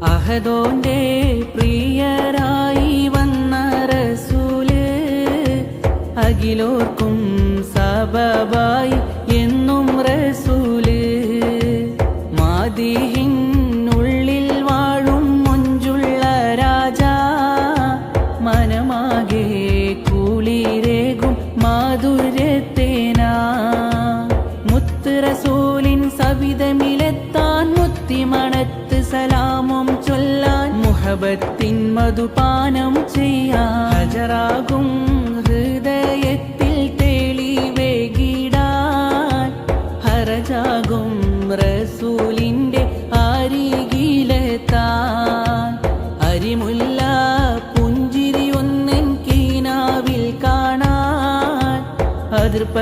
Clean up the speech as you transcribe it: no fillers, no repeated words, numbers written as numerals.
അഹദോന്റെ പ്രിയരായി വന്ന റസൂല് അഖിലോർക്കും സബബായി എന്നും റസൂല് മാദിഹിനുള്ളിൽ വാഴും മൊഞ്ചുള്ള രാജാ മനമാകെ കുളിരേകും മാധുര്യത്തേനാ മുത്ത് റസൂലിൻ സവിധമിലെത്താൻ മുത്തിമണത്ത് സലാമും ചൊല്ലാൻ മുഹബത്തിൻ മധുപാനം ചെയ്യാൻ ഹജറാകും ഹൃദയത്തിൽ തെളിവേകിടാൻ ഹറജാകും റസൂലിന്റെ അരികിലെത്താൻ അരിമുല്ല പുഞ്ചിരി ഒന്നൻ കീനാവിൽ കാണാൻ അതിർപ്പ